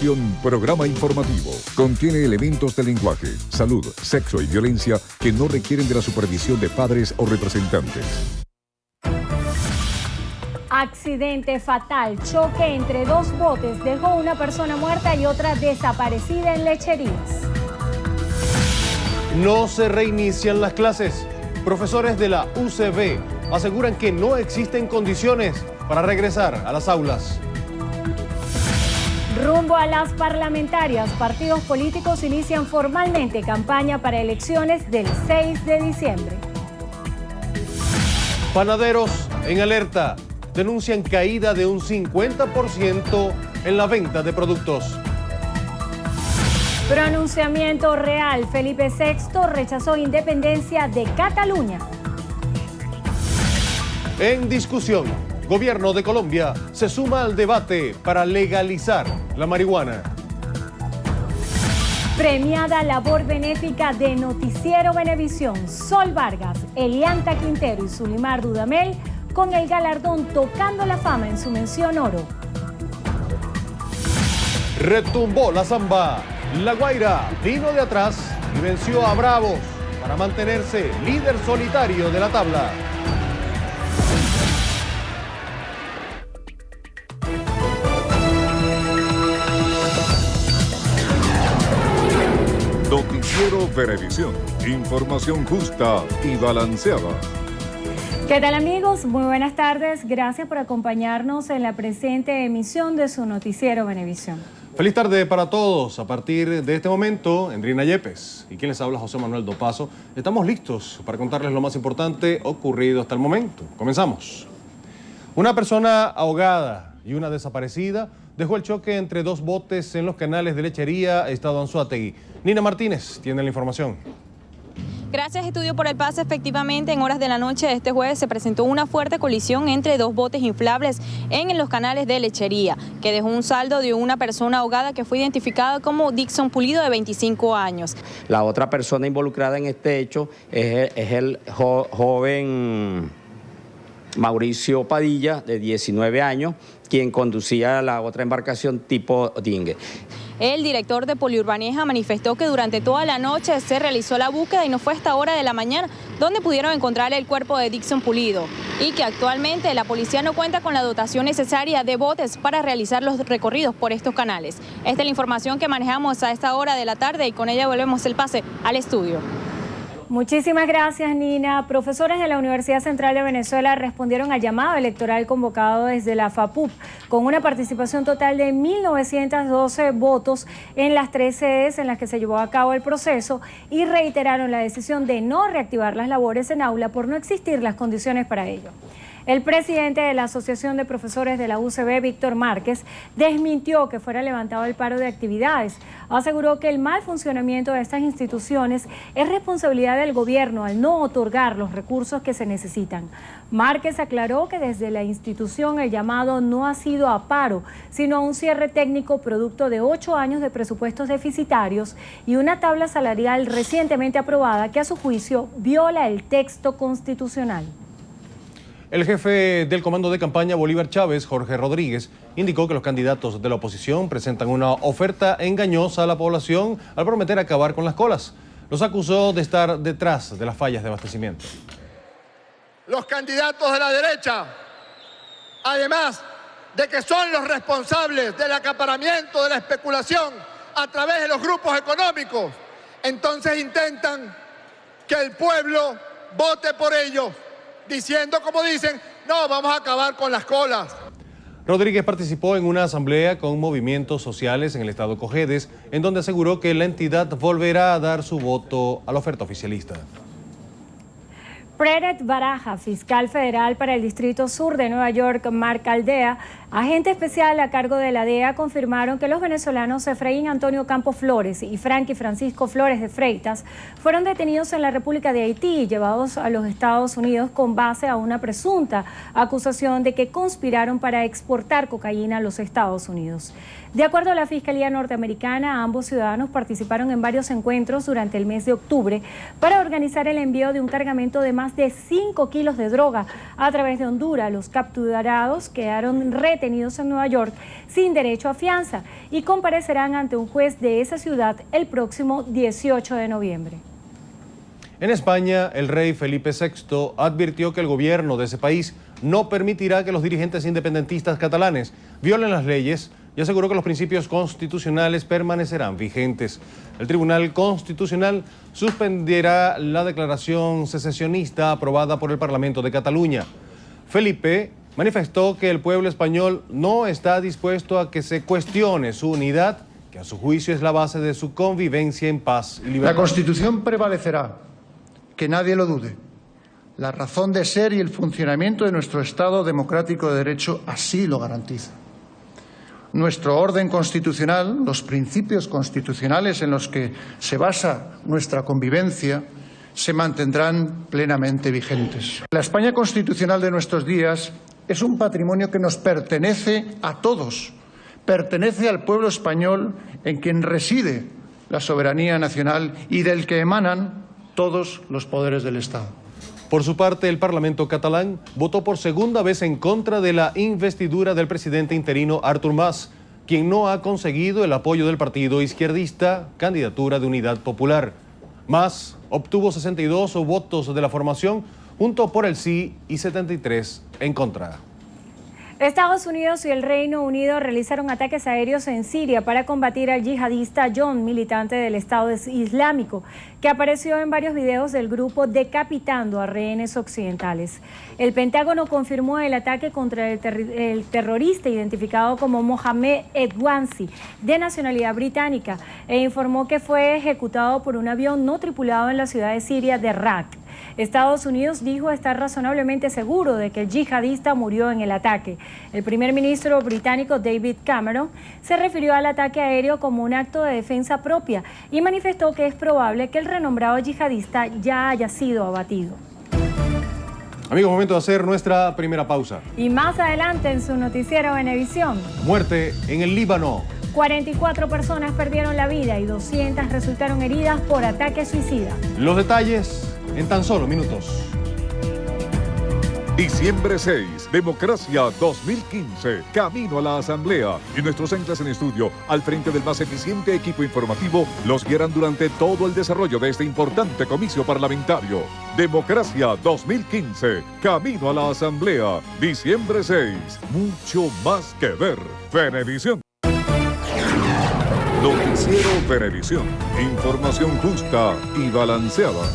Venevisión, programa informativo. Contiene elementos de lenguaje, salud, sexo y violencia que no requieren de la supervisión de padres o representantes. Accidente fatal, choque entre dos botes dejó una persona muerta y otra desaparecida en Lecherías. No se reinician las clases. Profesores de la UCB aseguran que no existen condiciones para regresar a las aulas. Rumbo a las parlamentarias, partidos políticos inician formalmente campaña para elecciones del 6 de diciembre. Panaderos en alerta denuncian caída de un 50% en la venta de productos. Pronunciamiento real, Felipe VI rechazó independencia de Cataluña. En discusión, Gobierno de Colombia se suma al debate para legalizar la marihuana. Premiada labor benéfica de Noticiero Venevisión, Sol Vargas, Elianta Quintero y Zulimar Dudamel con el galardón Tocando la Fama en su mención oro. Retumbó la samba. La Guaira vino de atrás y venció a Bravos para mantenerse líder solitario de la tabla. Noticiero Venevisión. Información justa y balanceada. ¿Qué tal, amigos? Muy buenas tardes. Gracias por acompañarnos en la presente emisión de su Noticiero Venevisión. Feliz tarde para todos. A partir de este momento, Enrina Yepes y quien les habla, José Manuel Dopazo, estamos listos para contarles lo más importante ocurrido hasta el momento. Comenzamos. Una persona ahogada y una desaparecida dejó el choque entre dos botes en los canales de Lechería, Estado Anzoátegui. Nina Martínez tiene la información. Gracias, Estudio, por el pase. Efectivamente, en horas de la noche de este jueves se presentó una fuerte colisión entre dos botes inflables en los canales de Lechería, que dejó un saldo de una persona ahogada que fue identificada como Dixon Pulido, de 25 años. La otra persona involucrada en este hecho es el joven Mauricio Padilla, de 19 años, quien conducía la otra embarcación tipo dingue. El director de Poliurbaneja manifestó que durante toda la noche se realizó la búsqueda y no fue hasta hora de la mañana donde pudieron encontrar el cuerpo de Dixon Pulido, y que actualmente la policía no cuenta con la dotación necesaria de botes para realizar los recorridos por estos canales. Esta es la información que manejamos a esta hora de la tarde y con ella volvemos el pase al estudio. Muchísimas gracias, Nina. Profesores de la Universidad Central de Venezuela respondieron al llamado electoral convocado desde la FAPUP, con una participación total de 1.912 votos en las 3 sedes en las que se llevó a cabo el proceso, y reiteraron la decisión de no reactivar las labores en aula por no existir las condiciones para ello. El presidente de la Asociación de Profesores de la UCB, Víctor Márquez, desmintió que fuera levantado el paro de actividades. Aseguró que el mal funcionamiento de estas instituciones es responsabilidad del gobierno al no otorgar los recursos que se necesitan. Márquez aclaró que desde la institución el llamado no ha sido a paro, sino a un cierre técnico producto de 8 años de presupuestos deficitarios y una tabla salarial recientemente aprobada que a su juicio viola el texto constitucional. El jefe del comando de campaña Bolívar Chávez, Jorge Rodríguez, indicó que los candidatos de la oposición presentan una oferta engañosa a la población al prometer acabar con las colas. Los acusó de estar detrás de las fallas de abastecimiento. Los candidatos de la derecha, además de que son los responsables del acaparamiento, de la especulación a través de los grupos económicos, entonces intentan que el pueblo vote por ellos, diciendo, como dicen, no, vamos a acabar con las colas. Rodríguez participó en una asamblea con movimientos sociales en el estado Cojedes, en donde aseguró que la entidad volverá a dar su voto a la oferta oficialista. Preret Baraja, fiscal federal para el Distrito Sur de Nueva York, Marc Aldea, agente especial a cargo de la DEA, confirmaron que los venezolanos Efraín Antonio Campos Flores y Frankie Francisco Flores de Freitas fueron detenidos en la República de Haití y llevados a los Estados Unidos con base a una presunta acusación de que conspiraron para exportar cocaína a los Estados Unidos. De acuerdo a la Fiscalía norteamericana, ambos ciudadanos participaron en varios encuentros durante el mes de octubre para organizar el envío de un cargamento de más de 5 kilos de droga a través de Honduras. Los capturados quedaron retenidos detenidos en Nueva York sin derecho a fianza y comparecerán ante un juez de esa ciudad el próximo 18 de noviembre. En España, el rey Felipe VI advirtió que el gobierno de ese país no permitirá que los dirigentes independentistas catalanes violen las leyes y aseguró que los principios constitucionales permanecerán vigentes. El Tribunal Constitucional suspenderá la declaración secesionista aprobada por el Parlamento de Cataluña. Felipe manifestó que el pueblo español no está dispuesto a que se cuestione su unidad, que a su juicio es la base de su convivencia en paz y libertad. La Constitución prevalecerá, que nadie lo dude. La razón de ser y el funcionamiento de nuestro Estado democrático de derecho así lo garantiza. Nuestro orden constitucional, los principios constitucionales en los que se basa nuestra convivencia, se mantendrán plenamente vigentes. La España constitucional de nuestros días es un patrimonio que nos pertenece a todos, pertenece al pueblo español en quien reside la soberanía nacional y del que emanan todos los poderes del Estado. Por su parte, el Parlamento catalán votó por segunda vez en contra de la investidura del presidente interino Artur Mas, quien no ha conseguido el apoyo del partido izquierdista Candidatura de Unidad Popular. Mas obtuvo 62 votos de la formación, junto por el sí y 73 en contra. Estados Unidos y el Reino Unido realizaron ataques aéreos en Siria para combatir al yihadista John, militante del Estado Islámico, que apareció en varios videos del grupo decapitando a rehenes occidentales. El Pentágono confirmó el ataque contra el terrorista identificado como Mohamed Edwansi, de nacionalidad británica, e informó que fue ejecutado por un avión no tripulado en la ciudad de Siria de Raqqa. Estados Unidos dijo estar razonablemente seguro de que el yihadista murió en el ataque. El primer ministro británico David Cameron se refirió al ataque aéreo como un acto de defensa propia y manifestó que es probable que el renombrado yihadista ya haya sido abatido. Amigos, momento de hacer nuestra primera pausa. Y más adelante en su noticiero Venevisión. Muerte en el Líbano. 44 personas perdieron la vida y 200 resultaron heridas por ataque suicida. Los detalles en tan solo minutos. Diciembre 6, Democracia 2015, camino a la Asamblea. Y nuestros enclas en estudio, al frente del más eficiente equipo informativo, los guiarán durante todo el desarrollo de este importante comicio parlamentario. Democracia 2015, camino a la Asamblea. Diciembre 6, mucho más que ver. Venevisión. Noticiero Venevisión, información justa y balanceada.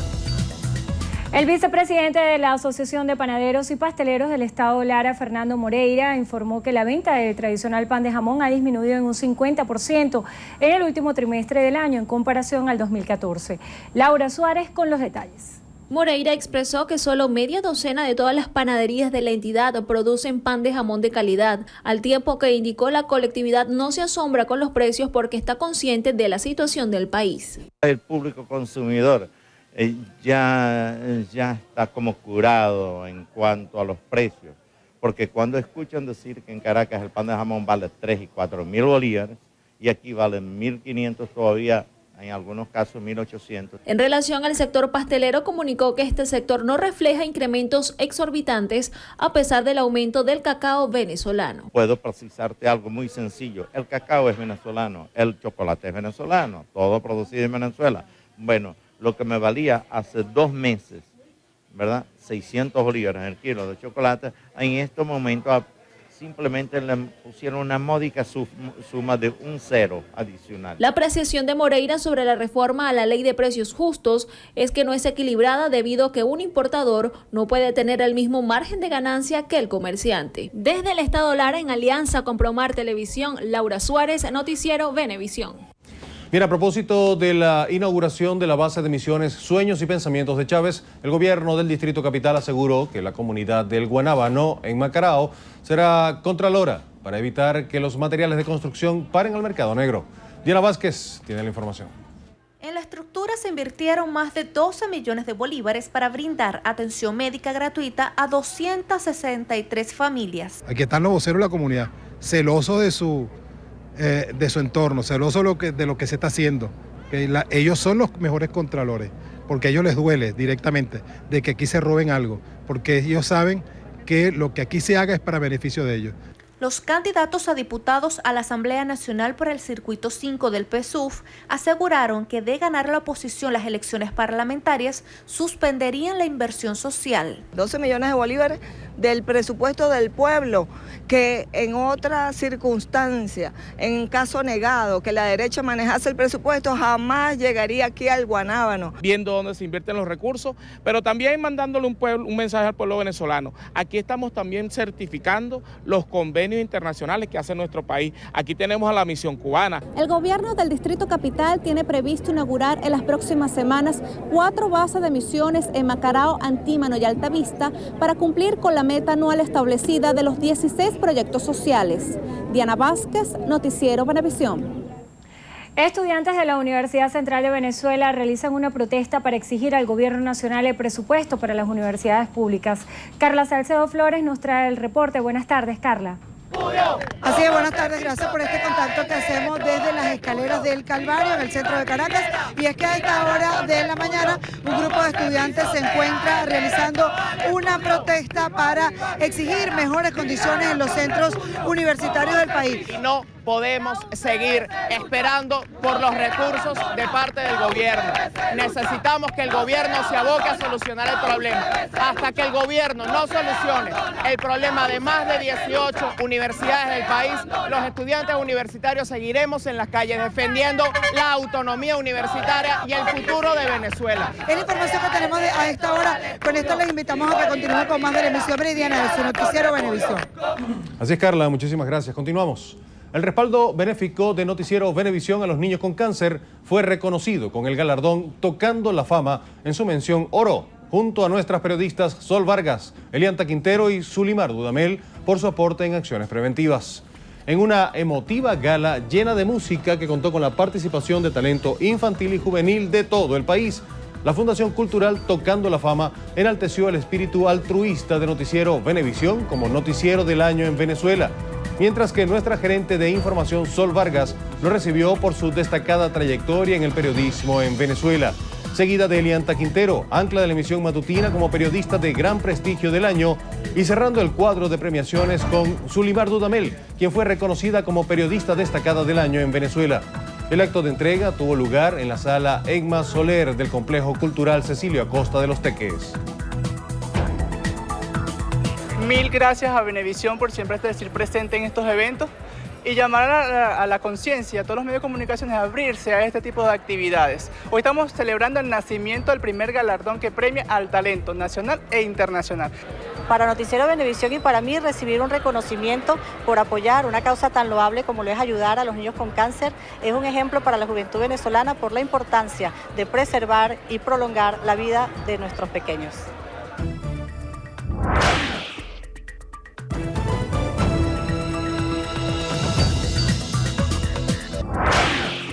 El vicepresidente de la Asociación de Panaderos y Pasteleros del Estado Lara, Fernando Moreira, informó que la venta del tradicional pan de jamón ha disminuido en un 50% en el último trimestre del año en comparación al 2014. Laura Suárez con los detalles. Moreira expresó que solo media docena de todas las panaderías de la entidad producen pan de jamón de calidad, al tiempo que indicó la colectividad no se asombra con los precios porque está consciente de la situación del país. El público consumidor ya está como curado en cuanto a los precios, porque cuando escuchan decir que en Caracas el pan de jamón vale 3 y 4 mil bolívares y aquí valen 1.500 todavía, en algunos casos 1.800. En relación al sector pastelero, comunicó que este sector no refleja incrementos exorbitantes a pesar del aumento del cacao venezolano. Puedo precisarte algo muy sencillo, el cacao es venezolano, el chocolate es venezolano, todo producido en Venezuela. Bueno, lo que me valía hace 2 meses, ¿verdad? 600 bolívares el kilo de chocolate, en estos momentos simplemente le pusieron una módica suma de un 0 adicional. La apreciación de Moreira sobre la reforma a la ley de precios justos es que no es equilibrada debido a que un importador no puede tener el mismo margen de ganancia que el comerciante. Desde el Estado Lara, en alianza con Promar Televisión, Laura Suárez, Noticiero Venevisión. Bien, a propósito de la inauguración de la base de misiones Sueños y Pensamientos de Chávez, el gobierno del Distrito Capital aseguró que la comunidad del Guanábano, en Macarao, será contralora para evitar que los materiales de construcción paren al mercado negro. Diana Vázquez tiene la información. En la estructura se invirtieron más de 12 millones de bolívares para brindar atención médica gratuita a 263 familias. Aquí están los voceros de la comunidad, celosos de su entorno, celoso de lo que se está haciendo. Ellos son los mejores contralores, porque a ellos les duele directamente de que aquí se roben algo, porque ellos saben que lo que aquí se haga es para beneficio de ellos. Los candidatos a diputados a la Asamblea Nacional por el Circuito 5 del PSUV aseguraron que de ganar la oposición las elecciones parlamentarias, suspenderían la inversión social. 12 millones de bolívares del presupuesto del pueblo, que en otra circunstancia, en caso negado, que la derecha manejase el presupuesto, jamás llegaría aquí al Guanábano. Viendo dónde se invierten los recursos, pero también mandándole un mensaje al pueblo venezolano. Aquí estamos también certificando los convenios internacionales que hace nuestro país. Aquí tenemos a la misión cubana. El gobierno del Distrito Capital tiene previsto inaugurar en las próximas semanas 4 bases de misiones en Macarao, Antímano y Altavista para cumplir con la meta anual establecida de los 16 proyectos sociales. Diana Vázquez, Noticiero Venevisión. Estudiantes de la Universidad Central de Venezuela realizan una protesta para exigir al gobierno nacional el presupuesto para las universidades públicas. Carla Salcedo Flores nos trae el reporte. Buenas tardes, Carla. Así es, buenas tardes, gracias por este contacto que hacemos desde las escaleras del Calvario en el centro de Caracas. Y es que a esta hora de la mañana un grupo de estudiantes se encuentra realizando una protesta para exigir mejores condiciones en los centros universitarios del país. Y no podemos seguir esperando por los recursos de parte del gobierno. Necesitamos que el gobierno se aboque a solucionar el problema. Hasta que el gobierno no solucione el problema de más de 18 universidades del país, los estudiantes universitarios seguiremos en las calles defendiendo la autonomía universitaria y el futuro de Venezuela. Es la información que tenemos a esta hora. Con esto les invitamos a que continúen con más de la emisión meridiana de su noticiero Venevisión. Así es, Carla, muchísimas gracias. Continuamos. El respaldo benéfico de Noticiero Venevisión a los niños con cáncer fue reconocido con el galardón Tocando la Fama en su mención Oro, junto a nuestras periodistas Sol Vargas, Elianta Quintero y Zulimar Dudamel por su aporte en acciones preventivas. En una emotiva gala llena de música que contó con la participación de talento infantil y juvenil de todo el país, la Fundación Cultural Tocando la Fama enalteció el espíritu altruista de Noticiero Venevisión como noticiero del año en Venezuela, mientras que nuestra gerente de información Sol Vargas lo recibió por su destacada trayectoria en el periodismo en Venezuela, seguida de Elianta Quintero, ancla de la emisión matutina como periodista de gran prestigio del año, y cerrando el cuadro de premiaciones con Zulimar Dudamel, quien fue reconocida como periodista destacada del año en Venezuela. El acto de entrega tuvo lugar en la sala Egma Soler del Complejo Cultural Cecilio Acosta de Los Teques. Mil gracias a Venevisión por siempre estar presente en estos eventos y llamar a la conciencia, a todos los medios de comunicación a abrirse a este tipo de actividades. Hoy estamos celebrando el nacimiento del primer galardón que premia al talento nacional e internacional. Para Noticiero Venevisión y para mí recibir un reconocimiento por apoyar una causa tan loable como lo es ayudar a los niños con cáncer es un ejemplo para la juventud venezolana por la importancia de preservar y prolongar la vida de nuestros pequeños.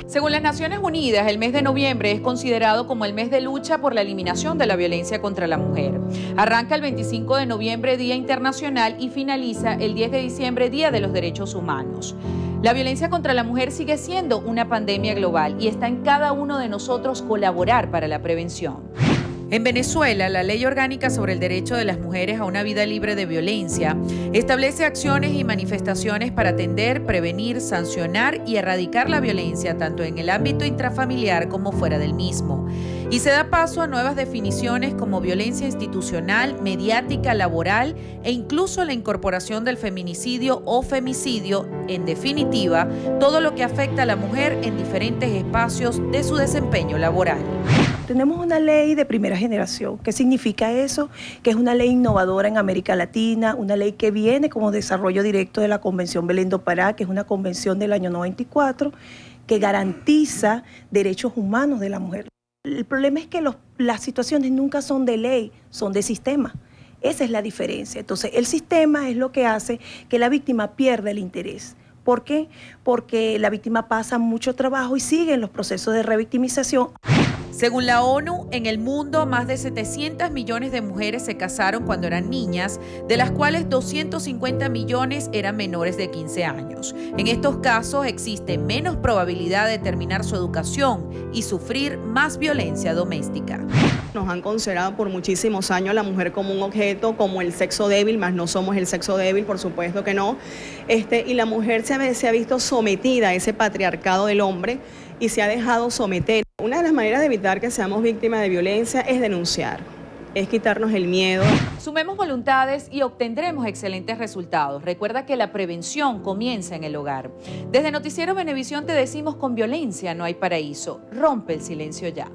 Según las Naciones Unidas, el mes de noviembre es considerado como el mes de lucha por la eliminación de la violencia contra la mujer. Arranca el 25 de noviembre, Día Internacional, y finaliza el 10 de diciembre, Día de los Derechos Humanos. La violencia contra la mujer sigue siendo una pandemia global y está en cada uno de nosotros colaborar para la prevención. En Venezuela, la Ley Orgánica sobre el Derecho de las Mujeres a una Vida Libre de Violencia establece acciones y manifestaciones para atender, prevenir, sancionar y erradicar la violencia tanto en el ámbito intrafamiliar como fuera del mismo. Y se da paso a nuevas definiciones como violencia institucional, mediática, laboral e incluso la incorporación del feminicidio o femicidio, en definitiva, todo lo que afecta a la mujer en diferentes espacios de su desempeño laboral. Tenemos una ley de primera generación. ¿Qué significa eso? Que es una ley innovadora en América Latina, una ley que viene como desarrollo directo de la Convención Belén do Pará, que es una convención del año 94, que garantiza derechos humanos de la mujer. El problema es que las situaciones nunca son de ley, son de sistema. Esa es la diferencia. Entonces, el sistema es lo que hace que la víctima pierda el interés. ¿Por qué? Porque la víctima pasa mucho trabajo y sigue en los procesos de revictimización. Según la ONU, en el mundo más de 700 millones de mujeres se casaron cuando eran niñas, de las cuales 250 millones eran menores de 15 años. En estos casos existe menos probabilidad de terminar su educación y sufrir más violencia doméstica. Nos han considerado por muchísimos años a la mujer como un objeto, como el sexo débil, más no somos el sexo débil, por supuesto que no. Y la mujer se ha visto sometida a ese patriarcado del hombre y se ha dejado someter. Una de las maneras de evitar que seamos víctimas de violencia es denunciar, es quitarnos el miedo. Sumemos voluntades y obtendremos excelentes resultados. Recuerda que la prevención comienza en el hogar. Desde Noticiero Venevisión te decimos: con violencia no hay paraíso. Rompe el silencio ya.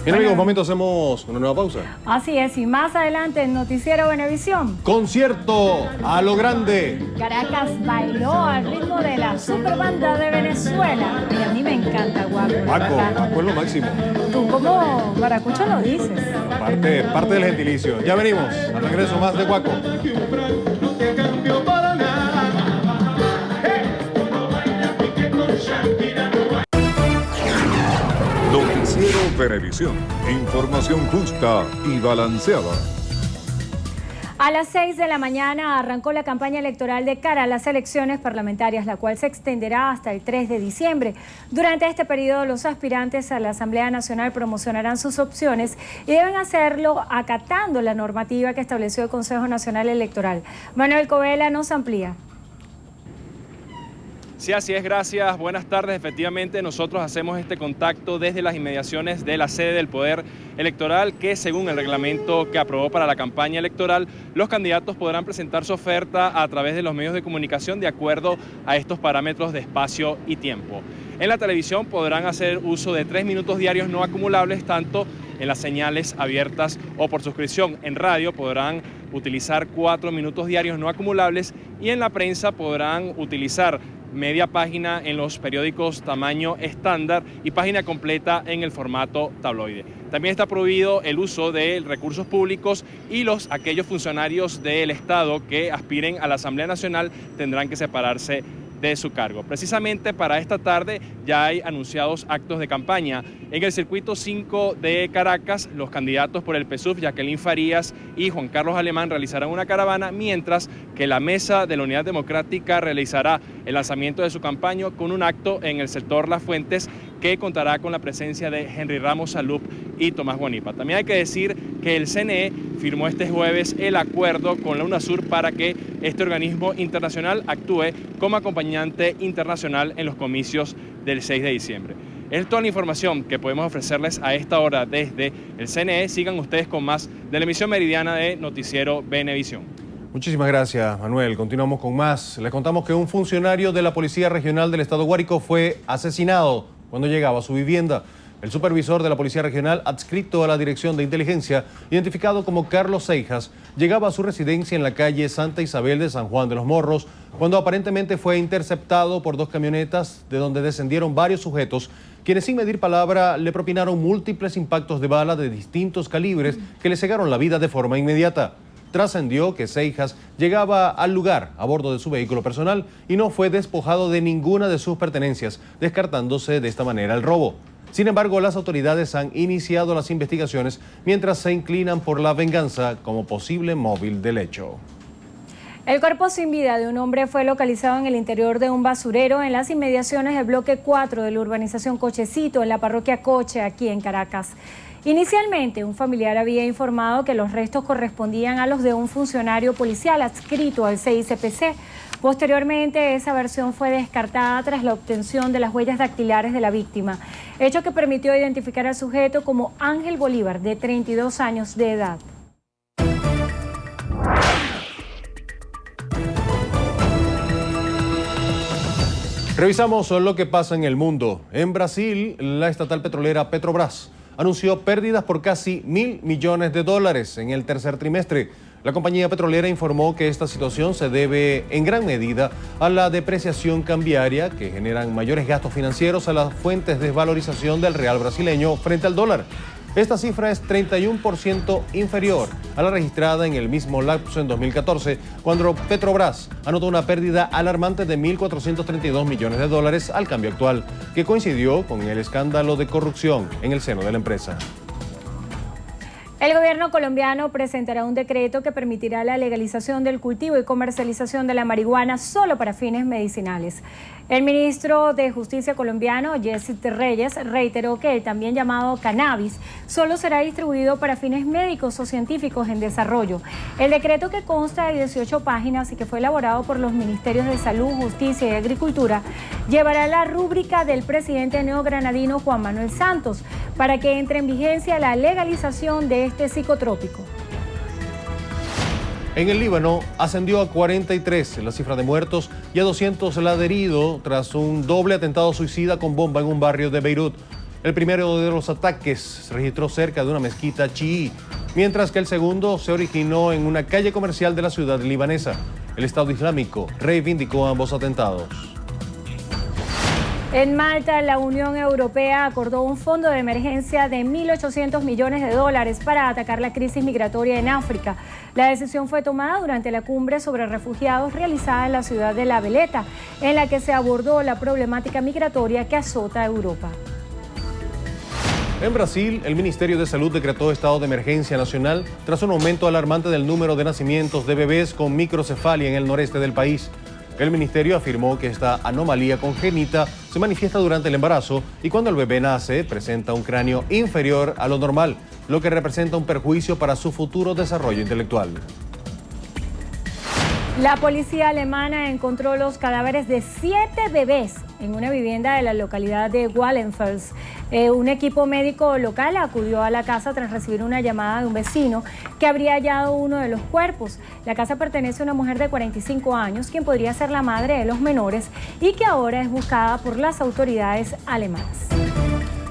Bien, amigos, un momento hacemos una nueva pausa. Así es, y más adelante en Noticiero Venevisión. Concierto a lo grande. Caracas bailó al ritmo de la superbanda de Venezuela. Y a mí me encanta, Guaco. Guaco es lo máximo. Tú como maracucho lo dices. Parte del gentilicio. Ya venimos. Al regreso más de Guaco. Noticiero Venevisión. Información justa y balanceada. A las 6 de la mañana arrancó la campaña electoral de cara a las elecciones parlamentarias, la cual se extenderá hasta el 3 de diciembre. Durante este periodo, los aspirantes a la Asamblea Nacional promocionarán sus opciones y deben hacerlo acatando la normativa que estableció el Consejo Nacional Electoral. Manuel Covela nos amplía. Sí, así es, gracias. Buenas tardes. Efectivamente, nosotros hacemos este contacto desde las inmediaciones de la sede del Poder Electoral, que según el reglamento que aprobó para la campaña electoral, los candidatos podrán presentar su oferta a través de los medios de comunicación de acuerdo a estos parámetros de espacio y tiempo. En la televisión podrán hacer uso de 3 minutos diarios no acumulables, tanto en las señales abiertas o por suscripción. En radio podrán utilizar 4 minutos diarios no acumulables y en la prensa podrán utilizar media página en los periódicos tamaño estándar y página completa en el formato tabloide. También está prohibido el uso de recursos públicos y aquellos funcionarios del Estado que aspiren a la Asamblea Nacional tendrán que separarse de su cargo. Precisamente para esta tarde ya hay anunciados actos de campaña. En el circuito 5 de Caracas, los candidatos por el PSUV, Jacqueline Farías y Juan Carlos Alemán, realizarán una caravana, mientras que la Mesa de la Unidad Democrática realizará el lanzamiento de su campaña con un acto en el sector Las Fuentes que contará con la presencia de Henry Ramos Salup y Tomás Guanipa. También hay que decir que el CNE firmó este jueves el acuerdo con la UNASUR para que este organismo internacional actúe como acompañante internacional en los comicios del 6 de diciembre. Es toda la información que podemos ofrecerles a esta hora desde el CNE. Sigan ustedes con más de la emisión meridiana de Noticiero Venevisión. Muchísimas gracias, Manuel. Continuamos con más. Les contamos que un funcionario de la Policía Regional del Estado Guárico fue asesinado cuando llegaba a su vivienda. El supervisor de la Policía Regional, adscrito a la Dirección de Inteligencia, identificado como Carlos Seijas, llegaba a su residencia en la calle Santa Isabel de San Juan de los Morros, cuando aparentemente fue interceptado por 2 camionetas de donde descendieron varios sujetos, quienes sin medir palabra le propinaron múltiples impactos de bala de distintos calibres que le cegaron la vida de forma inmediata. Trascendió que Seijas llegaba al lugar a bordo de su vehículo personal y no fue despojado de ninguna de sus pertenencias, descartándose de esta manera el robo. Sin embargo, las autoridades han iniciado las investigaciones mientras se inclinan por la venganza como posible móvil del hecho. El cuerpo sin vida de un hombre fue localizado en el interior de un basurero en las inmediaciones del bloque 4 de la urbanización Cochecito, en la parroquia Coche, aquí en Caracas. Inicialmente, un familiar había informado que los restos correspondían a los de un funcionario policial adscrito al CICPC. Posteriormente, esa versión fue descartada tras la obtención de las huellas dactilares de la víctima, hecho que permitió identificar al sujeto como Ángel Bolívar, de 32 años de edad. Revisamos lo que pasa en el mundo. En Brasil, la estatal petrolera Petrobras anunció pérdidas por casi $1.000 millones en el tercer trimestre. La compañía petrolera informó que esta situación se debe en gran medida a la depreciación cambiaria, que generan mayores gastos financieros a las fuentes de desvalorización del real brasileño frente al dólar. Esta cifra es 31% inferior a la registrada en el mismo lapso en 2014, cuando Petrobras anotó una pérdida alarmante de $1.432 millones al cambio actual, que coincidió con el escándalo de corrupción en el seno de la empresa. El gobierno colombiano presentará un decreto que permitirá la legalización del cultivo y comercialización de la marihuana solo para fines medicinales. El ministro de Justicia colombiano, Yesid Reyes, reiteró que el también llamado cannabis solo será distribuido para fines médicos o científicos en desarrollo. El decreto, que consta de 18 páginas y que fue elaborado por los ministerios de Salud, Justicia y Agricultura, llevará la rúbrica del presidente neogranadino Juan Manuel Santos para que entre en vigencia la legalización de este psicotrópico. En el Líbano ascendió a 43 la cifra de muertos y a 200 la de heridos tras un doble atentado suicida con bomba en un barrio de Beirut. El primero de los ataques se registró cerca de una mezquita chií, mientras que el segundo se originó en una calle comercial de la ciudad libanesa. El Estado Islámico reivindicó ambos atentados. En Malta, la Unión Europea acordó un fondo de emergencia de 1.800 millones de dólares para atacar la crisis migratoria en África. La decisión fue tomada durante la cumbre sobre refugiados realizada en la ciudad de La Valeta, en la que se abordó la problemática migratoria que azota a Europa. En Brasil, el Ministerio de Salud decretó estado de emergencia nacional tras un aumento alarmante del número de nacimientos de bebés con microcefalia en el noreste del país. El ministerio afirmó que esta anomalía congénita se manifiesta durante el embarazo y cuando el bebé nace presenta un cráneo inferior a lo normal, lo que representa un perjuicio para su futuro desarrollo intelectual. La policía alemana encontró los cadáveres de 7 bebés en una vivienda de la localidad de Wallenfels. Un equipo médico local acudió a la casa tras recibir una llamada de un vecino que habría hallado uno de los cuerpos. La casa pertenece a una mujer de 45 años, quien podría ser la madre de los menores y que ahora es buscada por las autoridades alemanas.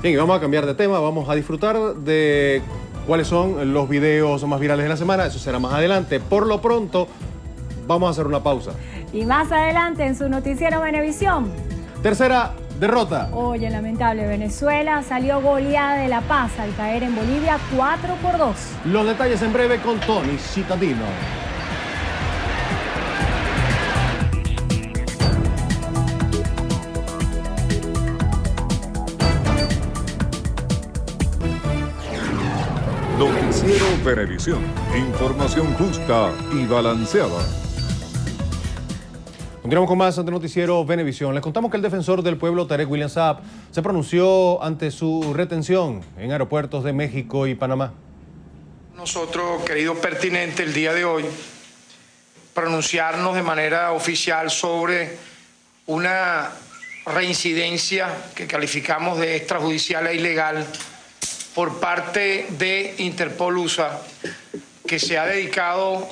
Bien, y vamos a cambiar de tema, vamos a disfrutar de cuáles son los videos más virales de la semana, eso será más adelante. Por lo pronto, vamos a hacer una pausa. Y más adelante en su noticiero Venevisión. Tercera derrota. Oye, lamentable, Venezuela salió goleada de La Paz al caer en Bolivia 4-2. Los detalles en breve con Tony Citadino. Noticiero Venevisión. Información justa y balanceada. Continuamos con más ante Noticiero Venevisión. Les contamos que el defensor del pueblo, Tarek William Saab, se pronunció ante su retención en aeropuertos de México y Panamá. Nosotros, querido pertinente el día de hoy, pronunciarnos de manera oficial sobre una reincidencia que calificamos de extrajudicial e ilegal por parte de Interpol USA, que se ha dedicado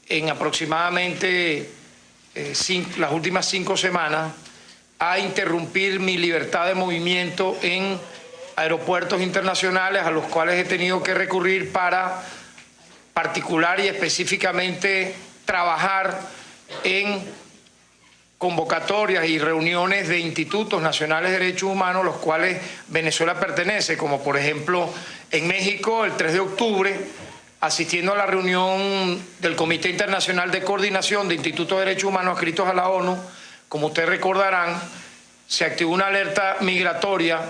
en aproximadamente las últimas 5 semanas a interrumpir mi libertad de movimiento en aeropuertos internacionales a los cuales he tenido que recurrir para particular y específicamente trabajar en convocatorias y reuniones de institutos nacionales de derechos humanos, los cuales Venezuela pertenece, como por ejemplo en México el 3 de octubre, asistiendo a la reunión del Comité Internacional de Coordinación de Institutos de Derechos Humanos adscritos a la ONU. Como ustedes recordarán, se activó una alerta migratoria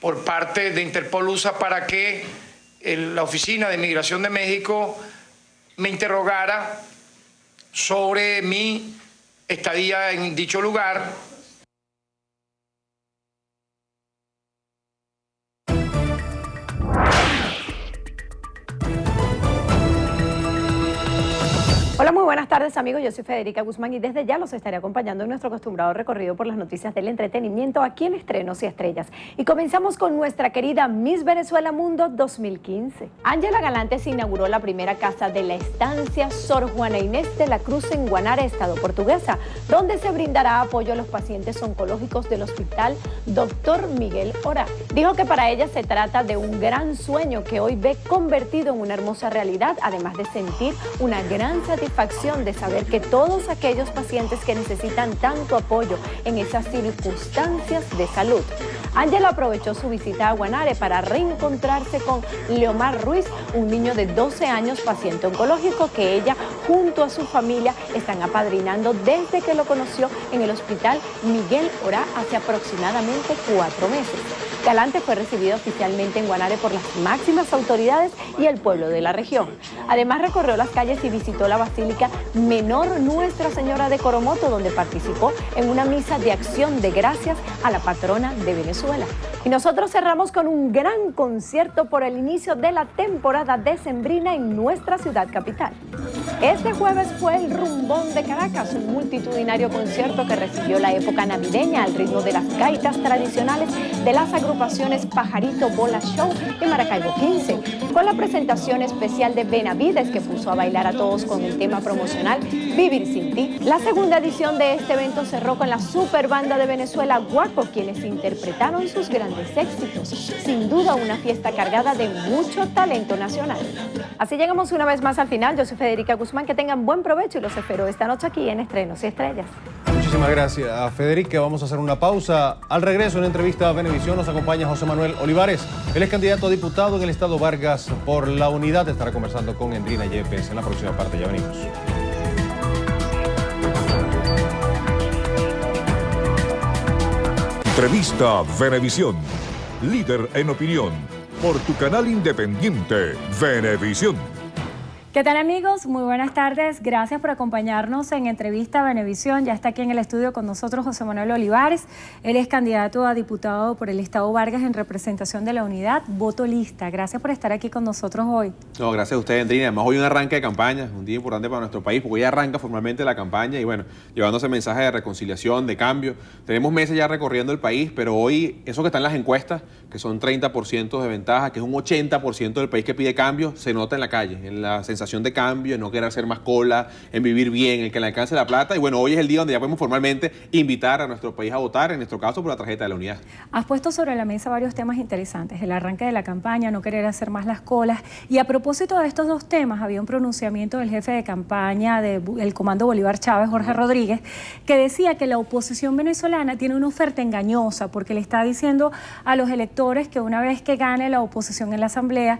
por parte de Interpol USA para que la Oficina de Migración de México me interrogara sobre mi estadía en dicho lugar. Hola, muy buenas tardes amigos, yo soy Federica Guzmán y desde ya los estaré acompañando en nuestro acostumbrado recorrido por las noticias del entretenimiento aquí en Estrenos y Estrellas. Y comenzamos con nuestra querida Miss Venezuela Mundo 2015. Ángela Galante se inauguró la primera casa de la estancia Sor Juana Inés de la Cruz en Guanare, Estado Portuguesa, donde se brindará apoyo a los pacientes oncológicos del Hospital Dr. Miguel Orá. Dijo que para ella se trata de un gran sueño que hoy ve convertido en una hermosa realidad, además de sentir una gran satisfacción de saber que todos aquellos pacientes que necesitan tanto apoyo en esas circunstancias de salud. Ángela aprovechó su visita a Guanare para reencontrarse con Leomar Ruiz, un niño de 12 años paciente oncológico que ella junto a su familia están apadrinando desde que lo conoció en el Hospital Miguel Orá hace aproximadamente 4 meses. Galante fue recibido oficialmente en Guanare por las máximas autoridades y el pueblo de la región. Además recorrió las calles y visitó la Basílica Menor Nuestra Señora de Coromoto, donde participó en una misa de acción de gracias a la patrona de Venezuela. Y nosotros cerramos con un gran concierto por el inicio de la temporada decembrina en nuestra ciudad capital. Este jueves fue el Rumbón de Caracas, un multitudinario concierto que recibió la época navideña al ritmo de las gaitas tradicionales de las agrupaciones Pajarito Bola Show y Maracaibo 15, con la presentación especial de Benavides, que puso a bailar a todos con el tema promocional Vivir Sin Ti. La segunda edición de este evento cerró con la super banda de Venezuela Guaco, quienes interpretaron sus grandes éxitos. Sin duda una fiesta cargada de mucho talento nacional. Así llegamos una vez más al final. Yo soy Federica Guzmán, que tengan buen provecho y los espero esta noche aquí en Estrenos y Estrellas. Muchísimas gracias, Federica. Vamos a hacer una pausa. Al regreso, en entrevista a Venevisión, nos acompaña José Manuel Olivares. Él es candidato a diputado en el estado Vargas por la Unidad. Estará conversando con Endrina Yepes en la próxima parte. Ya venimos. Entrevista Venevisión. Líder en opinión. Por tu canal independiente, Venevisión. ¿Qué tal, amigos? Muy buenas tardes. Gracias por acompañarnos en Entrevista Venevisión. Ya está aquí en el estudio con nosotros José Manuel Olivares. Él es candidato a diputado por el estado Vargas en representación de la Unidad Voto Lista. Gracias por estar aquí con nosotros hoy. No, gracias a usted, Endrina. Además, hoy un arranque de campaña, un día importante para nuestro país, porque hoy arranca formalmente la campaña y bueno, llevándose mensajes de reconciliación, de cambio. Tenemos meses ya recorriendo el país, pero hoy, eso que está en las encuestas, que son 30% de ventaja, que es un 80% del país que pide cambio, se nota en la calle, en la sensación de cambio, en no querer hacer más cola, en vivir bien, en que le alcance la plata. Y bueno, hoy es el día donde ya podemos formalmente invitar a nuestro país a votar, en nuestro caso por la tarjeta de la Unidad. Has puesto sobre la mesa varios temas interesantes, el arranque de la campaña, no querer hacer más las colas. Y a propósito de estos dos temas, había un pronunciamiento del jefe de campaña del Comando Bolívar Chávez, Jorge Rodríguez, que decía que la oposición venezolana tiene una oferta engañosa, porque le está diciendo a los electores que una vez que gane la oposición en la Asamblea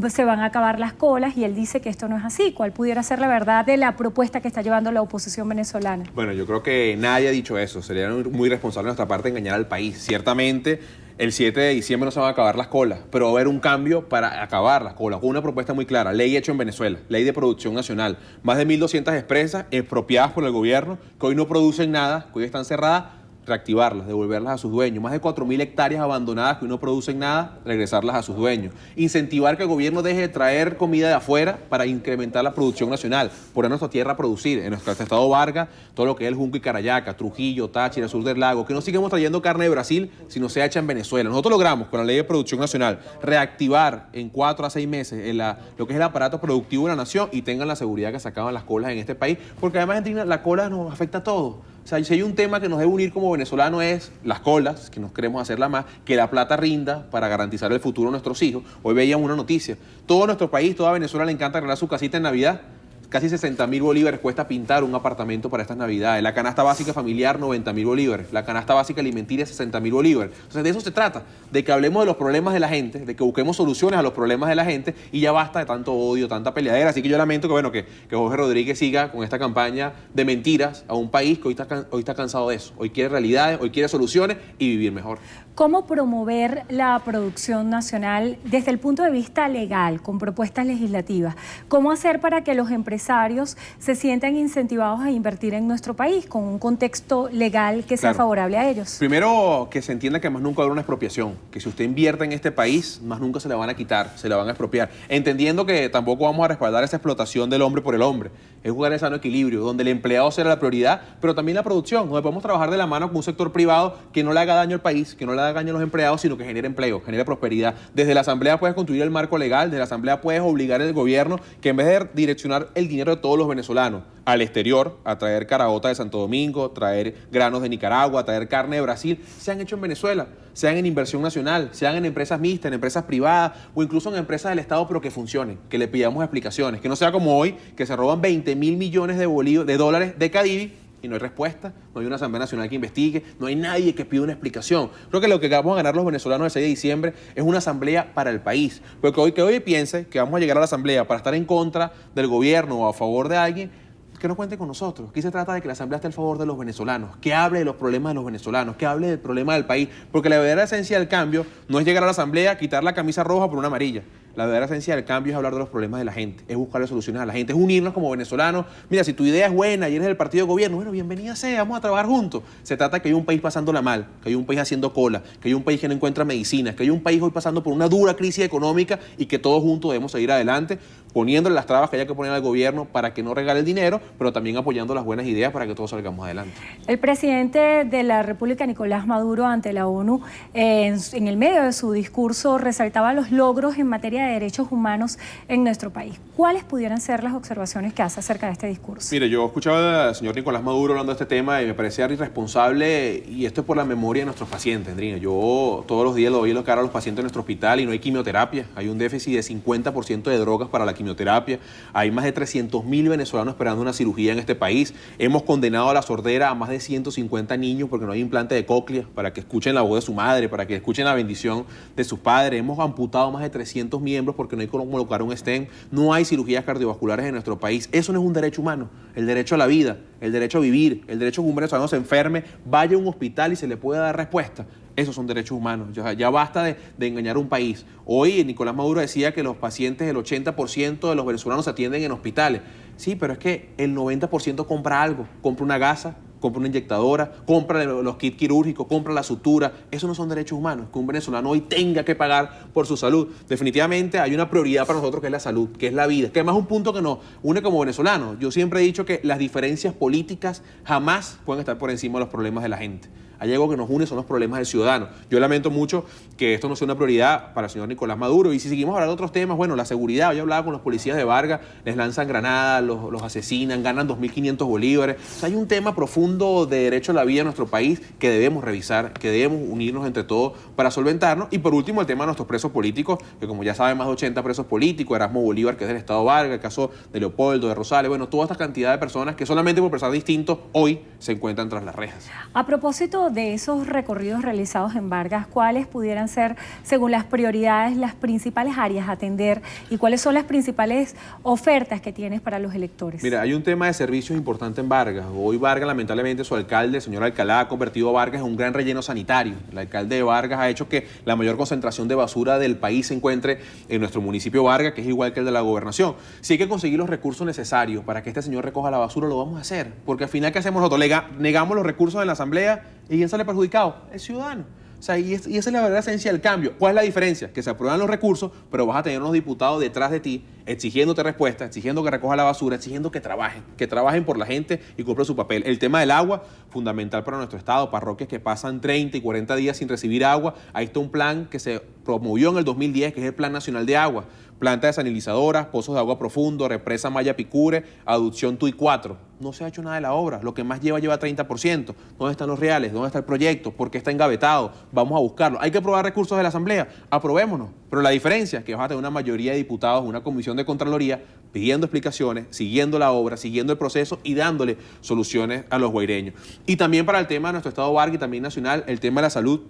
se van a acabar las colas, y él dice que esto no es así. ¿Cuál pudiera ser la verdad de la propuesta que está llevando la oposición venezolana? Bueno, yo creo que nadie ha dicho eso. Sería muy responsable de nuestra parte engañar al país. Ciertamente, el 7 de diciembre no se van a acabar las colas, pero va a haber un cambio para acabar las colas, con una propuesta muy clara, ley hecha en Venezuela, ley de producción nacional, más de 1.200 empresas expropiadas por el gobierno, que hoy no producen nada, que hoy están cerradas, reactivarlas, devolverlas a sus dueños. Más de 4.000 hectáreas abandonadas que hoy no producen nada, regresarlas a sus dueños. Incentivar que el gobierno deje de traer comida de afuera para incrementar la producción nacional, poner nuestra tierra a producir. En nuestro estado Vargas, todo lo que es el Junco y Carayaca, Trujillo, Táchira, sur del lago, que no sigamos trayendo carne de Brasil, sino sea hecha en Venezuela. Nosotros logramos, con la ley de producción nacional, reactivar en 4 a 6 meses lo que es el aparato productivo de la nación, y tengan la seguridad que se acaban las colas en este país, porque además, la cola nos afecta a todos. O sea, si hay un tema que nos debe unir como venezolanos es las colas, que nos queremos hacerlas más, que la plata rinda para garantizar el futuro de nuestros hijos. Hoy veíamos una noticia. Todo nuestro país, toda Venezuela le encanta arreglar su casita en Navidad. Casi 60.000 bolívares cuesta pintar un apartamento para estas Navidades. La canasta básica familiar, 90.000 bolívares. La canasta básica alimenticia, 60.000 bolívares. Entonces, de eso se trata, de que hablemos de los problemas de la gente, de que busquemos soluciones a los problemas de la gente, y ya basta de tanto odio, tanta peleadera. Así que yo lamento que Jorge Rodríguez siga con esta campaña de mentiras a un país que hoy está cansado de eso. Hoy quiere realidades, hoy quiere soluciones y vivir mejor. ¿Cómo promover la producción nacional desde el punto de vista legal, con propuestas legislativas? ¿Cómo hacer para que los empresarios se sientan incentivados a invertir en nuestro país con un contexto legal que sea favorable a ellos? Primero, que se entienda que más nunca va a haber una expropiación, que si usted invierte en este país, más nunca se la van a quitar, se la van a expropiar. Entendiendo que tampoco vamos a respaldar esa explotación del hombre por el hombre. Es jugar en sano equilibrio, donde el empleado será la prioridad, pero también la producción, donde podemos trabajar de la mano con un sector privado que no le haga daño al país, que no le haga daño a los empleados, sino que genere empleo, genere prosperidad. Desde la Asamblea puedes construir el marco legal, desde la Asamblea puedes obligar al gobierno que en vez de direccionar el dinero de todos los venezolanos al exterior, a traer caraota de Santo Domingo, traer granos de Nicaragua, traer carne de Brasil, sean hechos en Venezuela, sean en inversión nacional, sean en empresas mixtas, en empresas privadas o incluso en empresas del Estado, pero que funcionen, que le pidamos explicaciones, que no sea como hoy, que se roban 20.000 millones de dólares de Cadivi y no hay respuesta, no hay una Asamblea Nacional que investigue, no hay nadie que pida una explicación. Creo que lo que vamos a ganar los venezolanos el 6 de diciembre es una asamblea para el país, porque hoy piense que vamos a llegar a la asamblea para estar en contra del gobierno o a favor de alguien, que no cuente con nosotros. Aquí se trata de que la Asamblea esté al favor de los venezolanos, que hable de los problemas de los venezolanos, que hable del problema del país, porque la verdadera esencia del cambio no es llegar a la Asamblea, quitar la camisa roja por una amarilla. La verdadera esencia del cambio es hablar de los problemas de la gente, es buscarle soluciones a la gente, es unirnos como venezolanos. Mira, si tu idea es buena y eres del partido de gobierno, bueno, bienvenida sea, vamos a trabajar juntos. Se trata de que hay un país pasándola mal, que hay un país haciendo cola, que hay un país que no encuentra medicinas, que hay un país hoy pasando por una dura crisis económica y que todos juntos debemos seguir adelante, poniéndole las trabas que haya que poner al gobierno para que no regale el dinero, pero también apoyando las buenas ideas para que todos salgamos adelante. El presidente de la República, Nicolás Maduro, ante la ONU, en el medio de su discurso resaltaba los logros en materia de derechos humanos en nuestro país. ¿Cuáles pudieran ser las observaciones que hace acerca de este discurso? Mire, yo escuchaba al señor Nicolás Maduro hablando de este tema y me parecía irresponsable, y esto es por la memoria de nuestros pacientes, Andrina. Yo todos los días le doy la cara a los pacientes de nuestro hospital y no hay quimioterapia. Hay un déficit de 50% de drogas para la quimioterapia. Hay más de 300.000 venezolanos esperando una cirugía en este país. Hemos condenado a la sordera a más de 150 niños porque no hay implante de cóclea para que escuchen la voz de su madre, para que escuchen la bendición de sus padres. Hemos amputado más de 300 miembros porque no hay cómo colocar un stent. No hay cirugías cardiovasculares en nuestro país. Eso no es un derecho humano. El derecho a la vida, el derecho a vivir, el derecho a que un venezolano se enferme, vaya a un hospital y se le pueda dar respuesta. Esos son derechos humanos. Ya basta de engañar a un país. Hoy Nicolás Maduro decía que los pacientes, el 80% de los venezolanos se atienden en hospitales. Sí, pero es que el 90% compra algo. Compra una gasa, compra una inyectadora, compra los kits quirúrgicos, compra la sutura. Eso no son derechos humanos, que un venezolano hoy tenga que pagar por su salud. Definitivamente hay una prioridad para nosotros que es la salud, que es la vida, que además es un punto que nos une como venezolanos. Yo siempre he dicho que las diferencias políticas jamás pueden estar por encima de los problemas de la gente. Hay algo que nos une, son los problemas del ciudadano. Yo lamento mucho que esto no sea una prioridad para el señor Nicolás Maduro. Y si seguimos hablando de otros temas, bueno, la seguridad. Yo hablaba con los policías de Vargas, les lanzan granadas, los asesinan, ganan 2.500 bolívares. O sea, hay un tema profundo de derecho a la vida en nuestro país que debemos revisar, que debemos unirnos entre todos para solventarnos. Y por último, el tema de nuestros presos políticos, que como ya saben, más de 80 presos políticos, Erasmo Bolívar, que es del Estado Vargas, el caso de Leopoldo, de Rosales, bueno, toda esta cantidad de personas que solamente por pensar distinto hoy se encuentran tras las rejas. A propósito de esos recorridos realizados en Vargas, ¿cuáles pudieran ser, según las prioridades, las principales áreas a atender y cuáles son las principales ofertas que tienes para los electores? Mira, hay un tema de servicios importante en Vargas. Hoy Vargas, lamentablemente, su alcalde, el señor Alcalá, ha convertido a Vargas en un gran relleno sanitario. El alcalde de Vargas ha hecho que la mayor concentración de basura del país se encuentre en nuestro municipio Vargas, que es igual que el de la gobernación. Si hay que conseguir los recursos necesarios para que este señor recoja la basura, lo vamos a hacer. Porque al final, ¿qué hacemos nosotros? Negamos los recursos en la Asamblea y ¿quién sale perjudicado? El ciudadano. O sea, y esa es la verdadera esencia del cambio. ¿Cuál es la diferencia? Que se aprueban los recursos, pero vas a tener unos diputados detrás de ti exigiéndote respuestas, exigiendo que recoja la basura, exigiendo que trabajen por la gente y cumplan su papel. El tema del agua, fundamental para nuestro estado, parroquias que pasan 30 y 40 días sin recibir agua. Ahí está un plan que se promovió en el 2010, que es el Plan Nacional de Agua. Planta desalinizadoras, pozos de agua profundo, represa Maya Picure, aducción Tuy 4. No se ha hecho nada de la obra. Lo que más lleva 30%. ¿Dónde están los reales? ¿Dónde está el proyecto? ¿Por qué está engavetado? Vamos a buscarlo. Hay que aprobar recursos de la Asamblea. Aprobémonos. Pero la diferencia es que vas a tener una mayoría de diputados, una comisión de Contraloría, pidiendo explicaciones, siguiendo la obra, siguiendo el proceso y dándole soluciones a los guaireños. Y también para el tema de nuestro estado Vargas y también nacional, el tema de la salud.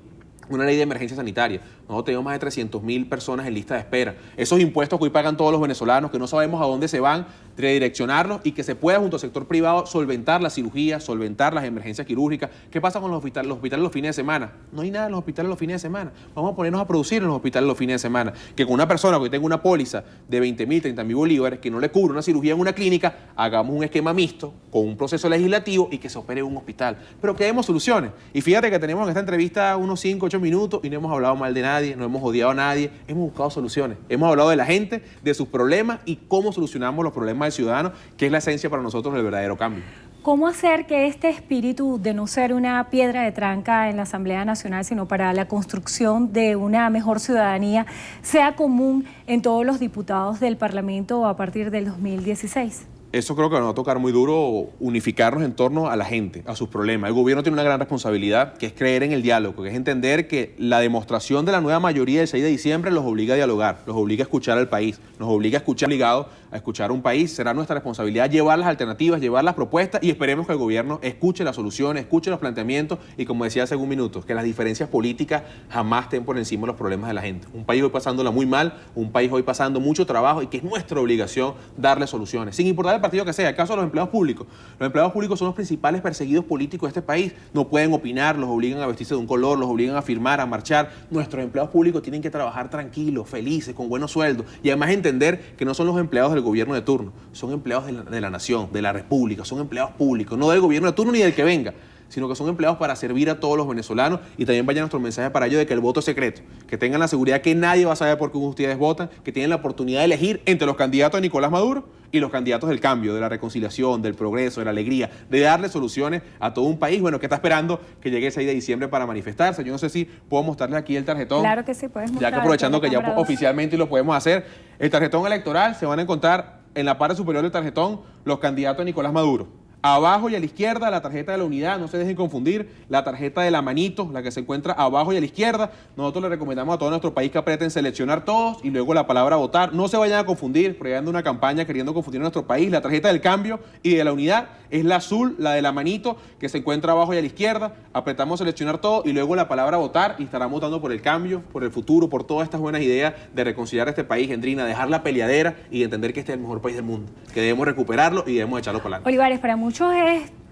Una ley de emergencia sanitaria. Nosotros tenemos más de 300.000 personas en lista de espera. Esos impuestos que hoy pagan todos los venezolanos, que no sabemos a dónde se van, redireccionarlos y que se pueda, junto al sector privado, solventar las cirugías, solventar las emergencias quirúrgicas. ¿Qué pasa con los hospitales los fines de semana? No hay nada en los hospitales los fines de semana. Vamos a ponernos a producir en los hospitales los fines de semana. Que con una persona que tenga una póliza de 20.000, 30.000 bolívares, que no le cubre una cirugía en una clínica, hagamos un esquema mixto con un proceso legislativo y que se opere en un hospital. Pero que demos soluciones. Y fíjate que tenemos en esta entrevista unos 5, 8 minutos y no hemos hablado mal de nadie, no hemos odiado a nadie, hemos buscado soluciones. Hemos hablado de la gente, de sus problemas y cómo solucionamos los problemas del ciudadano, que es la esencia para nosotros del verdadero cambio. ¿Cómo hacer que este espíritu de no ser una piedra de tranca en la Asamblea Nacional, sino para la construcción de una mejor ciudadanía, sea común en todos los diputados del Parlamento a partir del 2016? Eso creo que nos va a tocar muy duro, unificarnos en torno a la gente, a sus problemas. El gobierno tiene una gran responsabilidad, que es creer en el diálogo, que es entender que la demostración de la nueva mayoría del 6 de diciembre los obliga a dialogar, los obliga a escuchar al país, nos obliga a escuchar a un país. Será nuestra responsabilidad llevar las alternativas, llevar las propuestas y esperemos que el gobierno escuche las soluciones, escuche los planteamientos y, como decía hace un minuto, que las diferencias políticas jamás estén por encima de los problemas de la gente. Un país hoy pasándola muy mal, un país hoy pasando mucho trabajo y que es nuestra obligación darle soluciones, sin importar el partido que sea. El caso de los empleados públicos. Los empleados públicos son los principales perseguidos políticos de este país. No pueden opinar, los obligan a vestirse de un color, los obligan a firmar, a marchar. Nuestros empleados públicos tienen que trabajar tranquilos, felices, con buenos sueldos. Y además entender que no son los empleados del gobierno de turno, son empleados de la nación, de la república, son empleados públicos, no del gobierno de turno ni del que venga, sino que son empleados para servir a todos los venezolanos. Y también vaya nuestro mensaje para ellos de que el voto es secreto, que tengan la seguridad que nadie va a saber por qué ustedes votan, que tienen la oportunidad de elegir entre los candidatos de Nicolás Maduro y los candidatos del cambio, de la reconciliación, del progreso, de la alegría, de darle soluciones a todo un país, bueno, que está esperando que llegue el 6 de diciembre para manifestarse. Yo no sé si puedo mostrarles aquí el tarjetón. Claro que sí, puedes mostrar. Ya que aprovechando que ya oficialmente lo podemos hacer, el tarjetón electoral, se van a encontrar en la parte superior del tarjetón los candidatos de Nicolás Maduro. Abajo y a la izquierda la tarjeta de la unidad, no se dejen confundir, la tarjeta de la manito, la que se encuentra abajo y a la izquierda. Nosotros le recomendamos a todo nuestro país que aprieten seleccionar todos y luego la palabra votar. No se vayan a confundir, porque ando una campaña queriendo confundir a nuestro país. La tarjeta del cambio y de la unidad es la azul, la de la manito, que se encuentra abajo y a la izquierda. Apretamos seleccionar todo y luego la palabra votar y estarán votando por el cambio, por el futuro, por todas estas buenas ideas de reconciliar este país, Gendrina, dejar la peleadera y entender que este es el mejor país del mundo, que debemos recuperarlo y debemos echarlo para adelante. Olivares, para muchos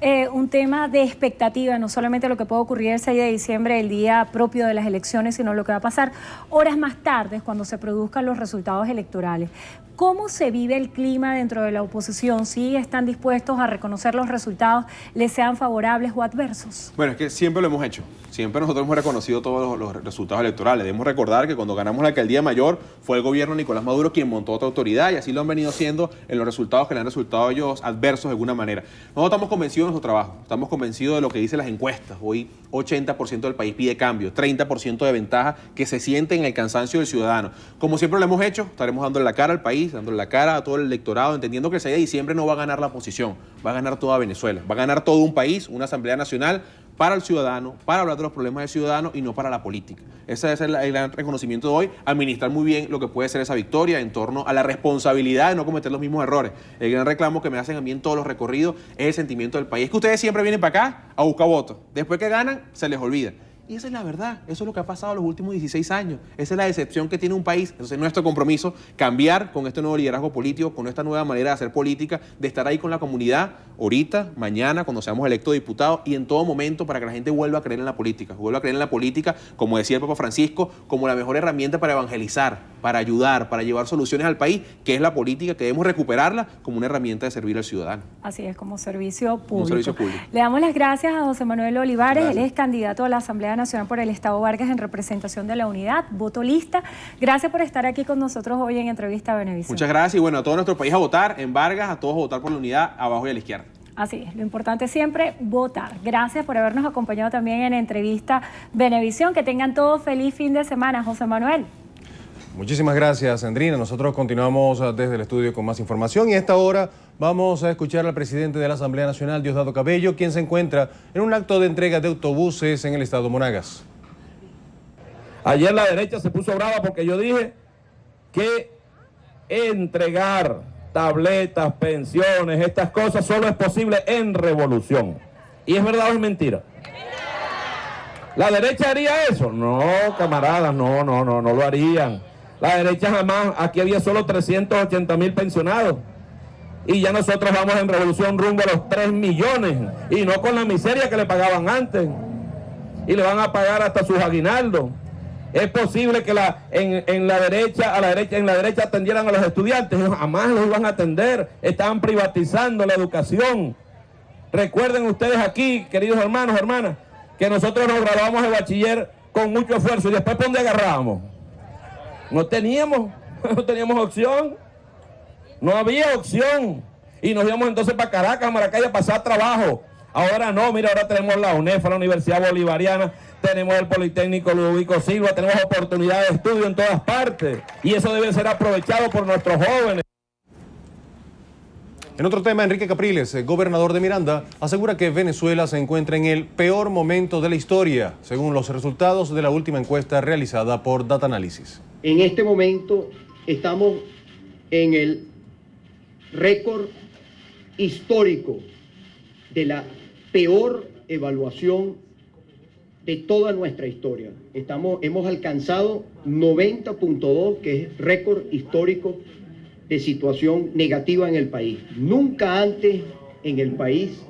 es un tema de expectativa, no solamente lo que puede ocurrir el 6 de diciembre, el día propio de las elecciones, sino lo que va a pasar horas más tarde cuando se produzcan los resultados electorales. ¿Cómo se vive el clima dentro de la oposición? ¿Sí están dispuestos a reconocer los resultados, les sean favorables o adversos? Bueno, es que siempre lo hemos hecho. Siempre nosotros hemos reconocido todos los resultados electorales. Debemos recordar que cuando ganamos la alcaldía mayor fue el gobierno de Nicolás Maduro quien montó otra autoridad y así lo han venido haciendo en los resultados que le han resultado a ellos adversos de alguna manera. Nosotros estamos convencidos de nuestro trabajo, estamos convencidos de lo que dicen las encuestas. Hoy 80% del país pide cambio, 30% de ventaja que se siente en el cansancio del ciudadano. Como siempre lo hemos hecho, estaremos dándole la cara al país, dándole la cara a todo el electorado, entendiendo que el 6 de diciembre no va a ganar la oposición, va a ganar toda Venezuela, va a ganar todo un país, una Asamblea Nacional para el ciudadano, para hablar de los problemas del ciudadano y no para la política. Ese es el gran reconocimiento de hoy, administrar muy bien lo que puede ser esa victoria en torno a la responsabilidad de no cometer los mismos errores. El gran reclamo que me hacen a mí en todos los recorridos es el sentimiento del país. Es que ustedes siempre vienen para acá a buscar votos. Después que ganan, se les olvida. Y esa es la verdad, eso es lo que ha pasado los últimos 16 años, esa es la decepción que tiene un país. Entonces nuestro compromiso, cambiar con este nuevo liderazgo político, con esta nueva manera de hacer política, de estar ahí con la comunidad, ahorita, mañana, cuando seamos electos diputados y en todo momento para que la gente vuelva a creer en la política, como decía el Papa Francisco, como la mejor herramienta para evangelizar, para ayudar, para llevar soluciones al país, que es la política, que debemos recuperarla como una herramienta de servir al ciudadano. Así es, como servicio público. Como servicio público. Le damos las gracias a José Manuel Olivares, él es candidato a la Asamblea Nacional por el Estado Vargas en representación de la unidad, voto lista. Gracias por estar aquí con nosotros hoy en Entrevista a Venevisión. Muchas gracias y bueno, a todo nuestro país a votar en Vargas, a todos a votar por la unidad, abajo y a la izquierda. Así es, lo importante es siempre votar. Gracias por habernos acompañado también en Entrevista Venevisión. Que tengan todos feliz fin de semana, José Manuel. Muchísimas gracias, Sandrina. Nosotros continuamos desde el estudio con más información y a esta hora vamos a escuchar al presidente de la Asamblea Nacional, Diosdado Cabello, quien se encuentra en un acto de entrega de autobuses en el estado Monagas. Ayer la derecha se puso brava porque yo dije que entregar tabletas, pensiones, estas cosas solo es posible en revolución. ¿Y es verdad o es mentira? ¿La derecha haría eso? No, camaradas, no lo harían. La derecha jamás, aquí había solo 380.000 pensionados. Y ya nosotros vamos en revolución rumbo a los 3 millones. Y no con la miseria que le pagaban antes. Y le van a pagar hasta sus aguinaldos. Es posible que en la derecha atendieran a los estudiantes. Jamás los iban a atender. Estaban privatizando la educación. Recuerden ustedes aquí, queridos hermanos, hermanas, que nosotros nos graduamos de bachiller con mucho esfuerzo. ¿Y después por dónde agarrábamos? No teníamos opción. No había opción. Y nos íbamos entonces para Caracas, Maracay, a pasar trabajo. Ahora no, mira, ahora tenemos la UNEFA, la Universidad Bolivariana, tenemos el Politécnico Ludovico Silva, tenemos oportunidades de estudio en todas partes. Y eso debe ser aprovechado por nuestros jóvenes. En otro tema, Enrique Capriles, gobernador de Miranda, asegura que Venezuela se encuentra en el peor momento de la historia, según los resultados de la última encuesta realizada por Data Analysis. En este momento estamos en el récord histórico de la peor evaluación de toda nuestra historia. Hemos alcanzado 90.2, que es récord histórico de situación negativa en el país. Nunca antes en el país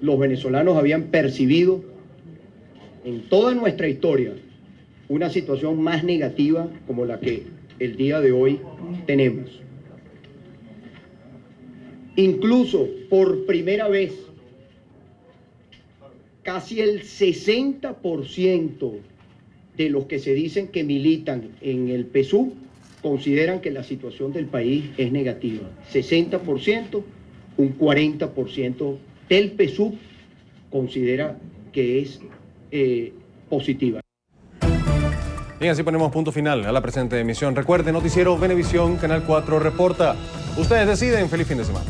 los venezolanos habían percibido en toda nuestra historia una situación más negativa como la que el día de hoy tenemos. Incluso por primera vez, casi el 60% de los que se dicen que militan en el PSUV consideran que la situación del país es negativa. 60%, un 40% del PSUV considera que es positiva. Bien, así ponemos punto final a la presente emisión. Recuerde, Noticiero Venevisión, Canal 4 reporta. Ustedes deciden. Feliz fin de semana.